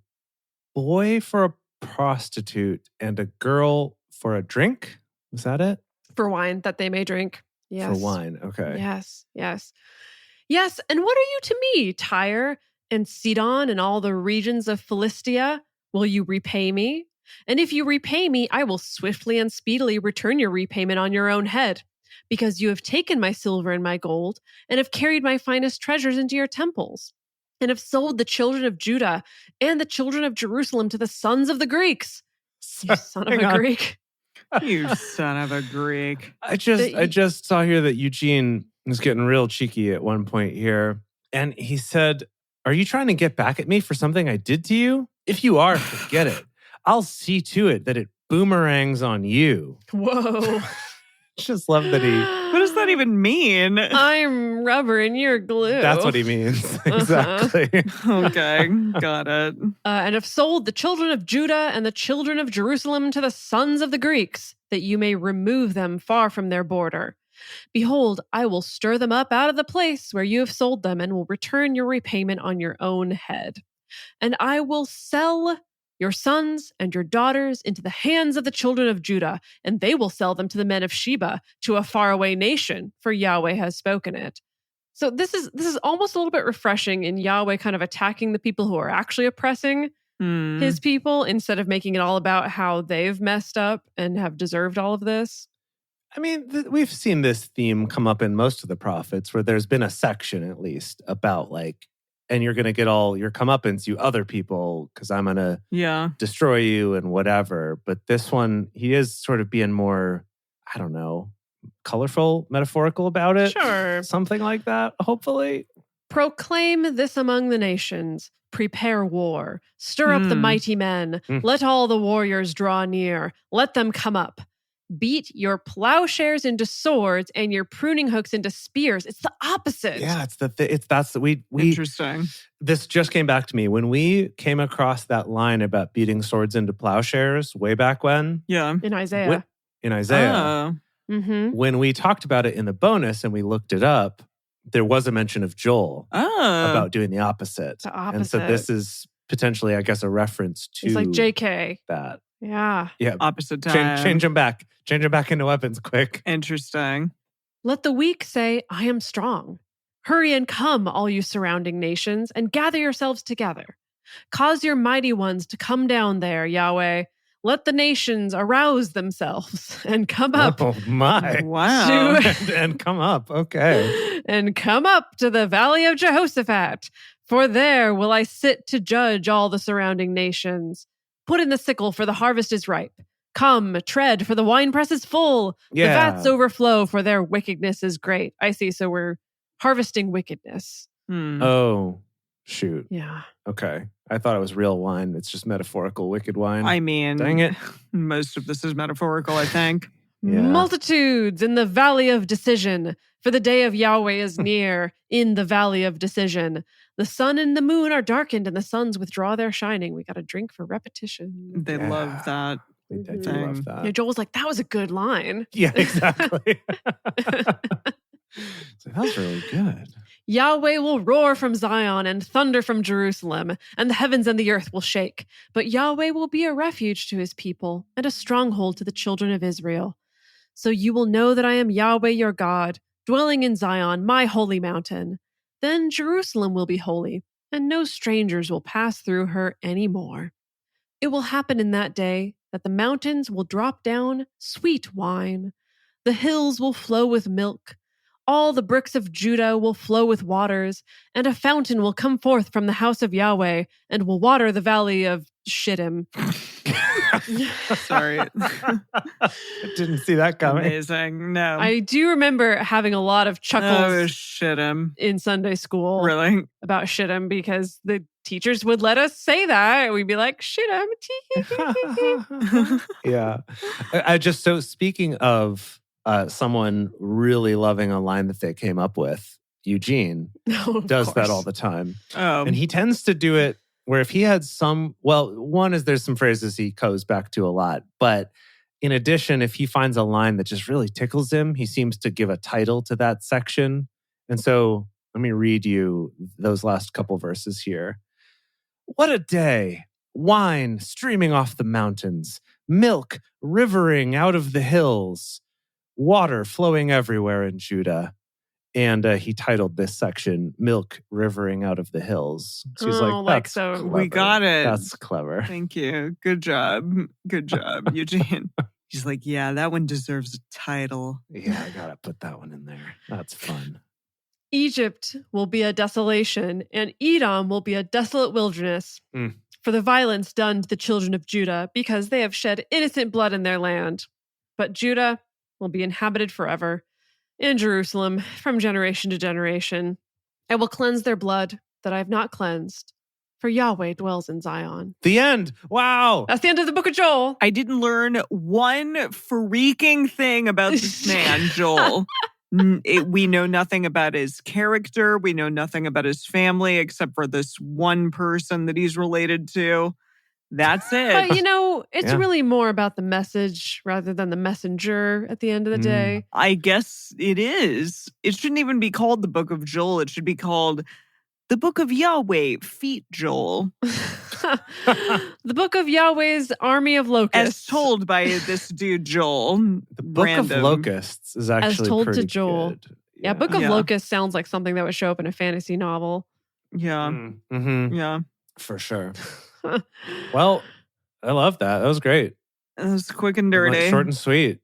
boy for a prostitute and a girl for a drink? Was that it? For wine that they may drink. Yes. For wine. Okay. Yes. Yes. And what are you to me, Tyre and Sidon and all the regions of Philistia? Will you repay me? And if you repay me, I will swiftly and speedily return your repayment on your own head, because you have taken my silver and my gold, and have carried my finest treasures into your temples, and have sold the children of Judah and the children of Jerusalem to the sons of the Greeks. You son of a Greek. You son of a Greek. I just saw here that Eugene was getting real cheeky at one point here. And he said, "Are you trying to get back at me for something I did to you? If you are, forget it. I'll see to it that it boomerangs on you." Whoa. Just love that he... What does that even mean? I'm rubber and you're glue. That's what he means. Exactly. Okay, got it. And have sold the children of Judah and the children of Jerusalem to the sons of the Greeks, that you may remove them far from their border. Behold, I will stir them up out of the place where you have sold them, and will return your repayment on your own head. And I will sell your sons and your daughters into the hands of the children of Judah, and they will sell them to the men of Sheba, to a faraway nation, for Yahweh has spoken it. So this is almost a little bit refreshing in Yahweh kind of attacking the people who are actually oppressing his people, instead of making it all about how they've messed up and have deserved all of this. I mean, we've seen this theme come up in most of the prophets, where there's been a section at least about like, and you're going to get all your comeuppance, you other people, because I'm going to destroy you and whatever. But this one, he is sort of being more, I don't know, colorful, metaphorical about it. Sure. Something like that, hopefully. Proclaim this among the nations. Prepare war. Stir up the mighty men. Let all the warriors draw near. Let them come up. Beat your plowshares into swords and your pruning hooks into spears. It's the opposite. Yeah, we Interesting. This just came back to me when we came across that line about beating swords into plowshares way back when. Yeah. In Isaiah. When we talked about it in the bonus and we looked it up, there was a mention of Joel about doing the opposite. The opposite. And so this is potentially, I guess, a reference to it's like JK. that. Yeah. Opposite time. Change them back. Change them back into weapons quick. Interesting. Let the weak say, I am strong. Hurry and come, all you surrounding nations, and gather yourselves together. Cause your mighty ones to come down there, Yahweh. Let the nations arouse themselves and come up. Oh my. Wow. and come up. Okay. And come up to the valley of Jehoshaphat. For there will I sit to judge all the surrounding nations. Put in the sickle, for the harvest is ripe. Come, tread, for the winepress is full. The vats overflow, for their wickedness is great. I see, so we're harvesting wickedness. Oh, shoot. Yeah. Okay. I thought it was real wine. It's just metaphorical wicked wine. I mean, dang it. Most of this is metaphorical, I think. Yeah. Multitudes in the valley of decision, for the day of Yahweh is near in the valley of decision. The sun and the moon are darkened, and the suns withdraw their shining. We got a drink for repetition. They love that. They do love that. Yeah, Joel's like, that was a good line. Yeah, exactly. So that was really good. Yahweh will roar from Zion and thunder from Jerusalem, and the heavens and the earth will shake. But Yahweh will be a refuge to his people and a stronghold to the children of Israel. So you will know that I am Yahweh your God, dwelling in Zion, my holy mountain. Then Jerusalem will be holy, and no strangers will pass through her any more. It will happen in that day that the mountains will drop down sweet wine. The hills will flow with milk. All the bricks of Judah will flow with waters, and a fountain will come forth from the house of Yahweh and will water the valley of Shittim. Sorry. I didn't see that coming. Amazing. No. I do remember having a lot of chuckles Shittim. in Sunday school Really? about Shittim, because the teachers would let us say that. We'd be like, Shittim. Yeah. I just, so speaking of someone really loving a line that they came up with, Eugene does that all the time. And he tends to do it where if he had some, well, one is there's some phrases he goes back to a lot, but in addition, if he finds a line that just really tickles him, he seems to give a title to that section. And so let me read you those last couple verses here. What a day! Wine streaming off the mountains, milk rivering out of the hills, water flowing everywhere in Judah. And he titled this section, Milk Rivering Out of the Hills. So he's that's clever. We got it. That's clever. Thank you. Good job. Good job, Eugene. He's like, yeah, that one deserves a title. Yeah, I got to put that one in there. That's fun. Egypt will be a desolation, and Edom will be a desolate wilderness for the violence done to the children of Judah, because they have shed innocent blood in their land. But Judah will be inhabited forever. In Jerusalem, from generation to generation. I will cleanse their blood that I have not cleansed, For Yahweh dwells in Zion. The end. Wow. That's the end of the book of Joel. I didn't learn one freaking thing about this man, Joel. We know nothing about his character. We know nothing about his family except for this one person that he's related to. That's it. But, it's really more about the message rather than the messenger at the end of the day. I guess it is. It shouldn't even be called the Book of Joel. It should be called the Book of Yahweh, Feet Joel. The Book of Yahweh's Army of Locusts. As told by this dude, Joel. The Book of Locusts is actually as told pretty to Joel. good. Yeah, Book of Locusts sounds like something that would show up in a fantasy novel. Yeah. Mm-hmm. Yeah. For sure. Well, I love that. That was great. It was quick and dirty. Like, short and sweet.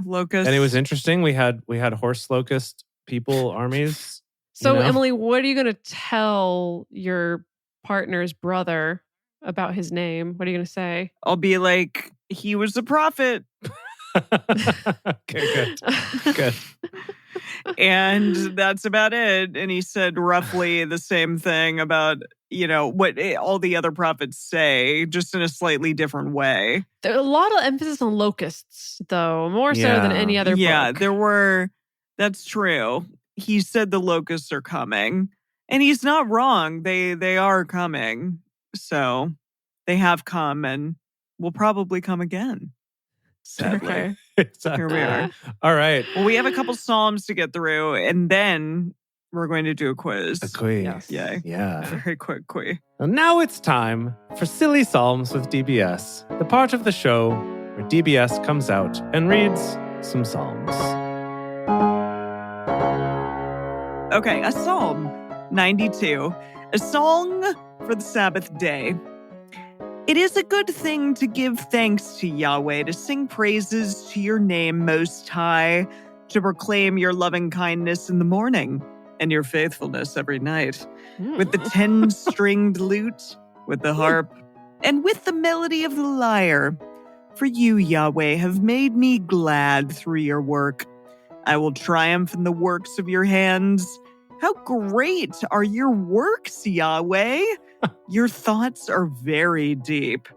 Locusts. And it was interesting. We had horse locust people armies. So, Emily, what are you going to tell your partner's brother about his name? What are you going to say? I'll be like, he was a prophet. Okay, good. And that's about it. And he said roughly the same thing about, what all the other prophets say, just in a slightly different way. There's a lot of emphasis on locusts, though, more so than any other book. Yeah, that's true. He said the locusts are coming. And he's not wrong. They are coming. So they have come and will probably come again. Sadly. Okay. Exactly. Here we are. All right. Well, we have a couple Psalms to get through, and then we're going to do a quiz. A quiz. Yes. Yay. Yeah. Very quick quiz. And now it's time for Silly Psalms with DBS, the part of the show where DBS comes out and reads some psalms. Okay, a Psalm 92, a song for the Sabbath day. It is a good thing to give thanks to Yahweh, to sing praises to your name most high, to proclaim your loving kindness in the morning and your faithfulness every night, with the 10-stringed lute, with the harp, and with the melody of the lyre. For you, Yahweh, have made me glad through your work. I will triumph in the works of your hands. How great are your works, Yahweh! Your thoughts are very deep.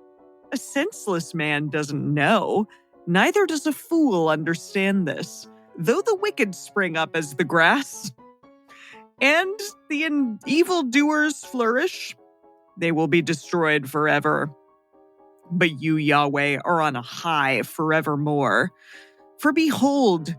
A senseless man doesn't know, neither does a fool understand this. Though the wicked spring up as the grass, and the evildoers flourish, they will be destroyed forever. But you, Yahweh, are on a high forevermore. For behold,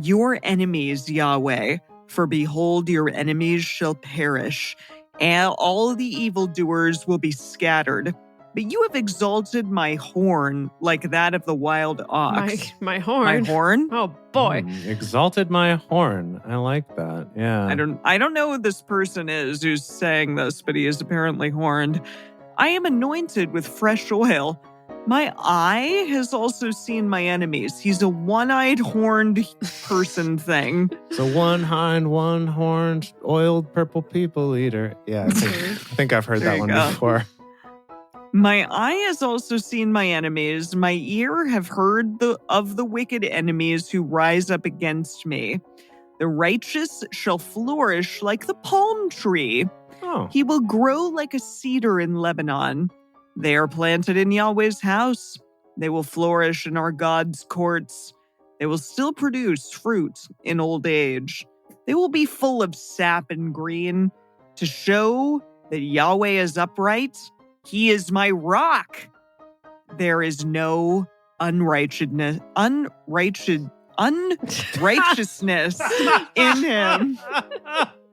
your enemies, Yahweh, for behold, your enemies shall perish, and all the evildoers will be scattered. But you have exalted my horn like that of the wild ox. My horn? My horn? Oh, boy. Exalted my horn. I like that. Yeah. I don't know who this person is who's saying this, but he is apparently horned. I am anointed with fresh oil. My eye has also seen my enemies. He's a one-eyed horned person thing. So one-horned, oiled purple people eater. Yeah, I think I've heard that one before. My eye has also seen my enemies. My ear have heard of the wicked enemies who rise up against me. The righteous shall flourish like the palm tree. Oh. He will grow like a cedar in Lebanon. They are planted in Yahweh's house. They will flourish in our God's courts. They will still produce fruit in old age. They will be full of sap and green to show that Yahweh is upright. He is my rock. There is no unrighteousness in him.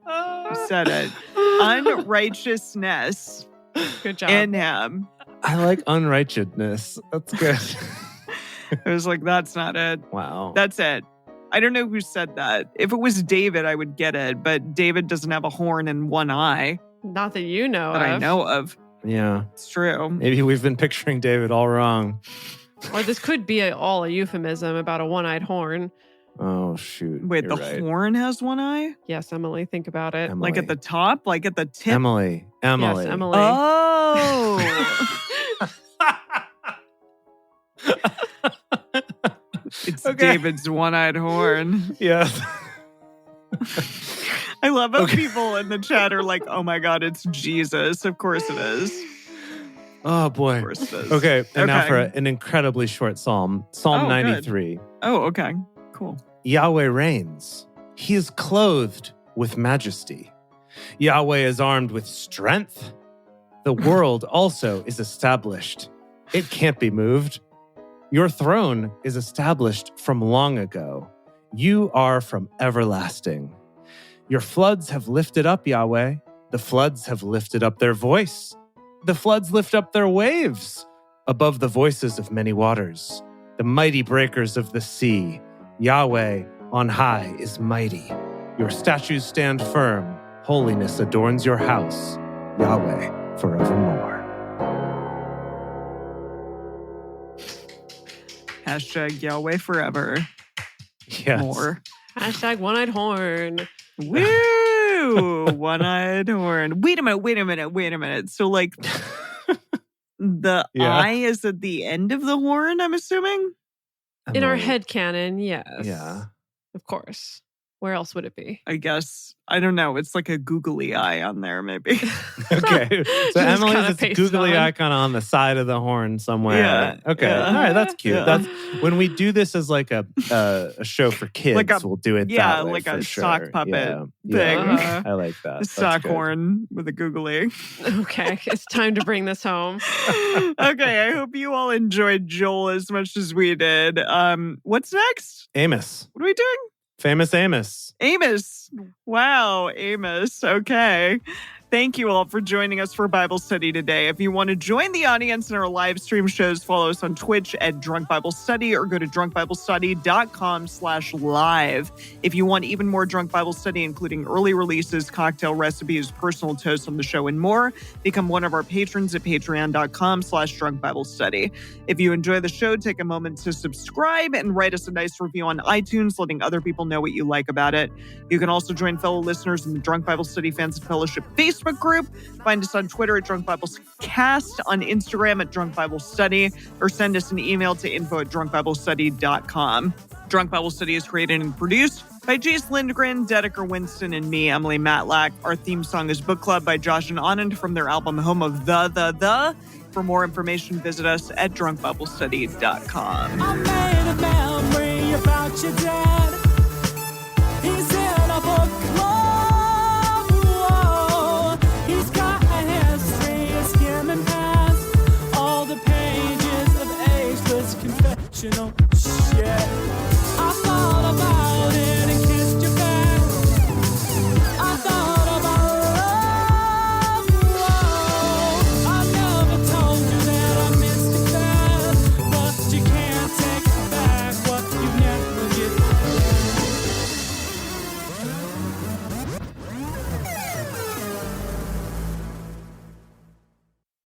You said it. Unrighteousness. Good job. In him. I like unrighteousness. That's good. I was like, that's not it. Wow. That's it. I don't know who said that. If it was David, I would get it. But David doesn't have a horn in one eye. Not that you know that of. I know of. Yeah. It's true. Maybe we've been picturing David all wrong. Or this could be all a euphemism about a one-eyed horn. Oh, shoot. Wait, You're the right. horn has one eye? Yes, Emily, think about it. Emily. Like at the top? Like at the tip? Emily. Yes, Emily. Oh. It's Okay. David's one-eyed horn. Yeah. I love how people in the chat are like, oh my God, it's Jesus. Of course it is. Oh, boy. Of course it is. Okay, and now for an incredibly short psalm. Psalm 93. Good. Oh, okay. Cool. Yahweh reigns. He is clothed with majesty. Yahweh is armed with strength. The world also is established. It can't be moved. Your throne is established from long ago. You are from everlasting. Your floods have lifted up, Yahweh. The floods have lifted up their voice. The floods lift up their waves above the voices of many waters. The mighty breakers of the sea. Yahweh on high is mighty. Your statues stand firm. Holiness adorns your house. Yahweh forevermore. Hashtag Yahweh forever. Yes. More. Hashtag one-eyed horn. Woo! One-eyed horn. Wait a minute. So, like, the eye is at the end of the horn, I'm assuming? In our head canon, yes. Yeah. Of course. Where else would it be? I guess. I don't know. It's like a googly eye on there, maybe. Okay. So Emily's it's a googly icon on the side of the horn somewhere. Yeah. Okay. Yeah. All right. That's cute. Yeah. That's when we do this as like a show for kids. We'll do it. Yeah, that way like for a sure. sock puppet thing. Yeah. I like that. A sock horn with a googly. Okay. It's time to bring this home. Okay. I hope you all enjoyed Joel as much as we did. What's next? Amos. What are we doing? Famous Amos. Amos. Wow, Amos. Okay. Thank you all for joining us for Bible study today. If you want to join the audience in our live stream shows, follow us on Twitch at Drunk Bible Study or go to drunkbiblestudy.com/live. If you want even more Drunk Bible Study, including early releases, cocktail recipes, personal toasts on the show, and more, become one of our patrons at patreon.com/drunkbiblestudy. If you enjoy the show, take a moment to subscribe and write us a nice review on iTunes, letting other people know what you like about it. You can also join fellow listeners in the Drunk Bible Study Fans and Fellowship Facebook group. Find us on Twitter at Drunk Bible Cast, on Instagram at Drunk Bible Study, or send us an email to info@drunkbiblestudy.com. Drunk Bible Study is created and produced by Jace Lindgren, Dedeker Winston, and me, Emily Matlack. Our theme song is Book Club by Josh and Anand from their album Home of the. For more information, visit us at drunkbiblestudy.com.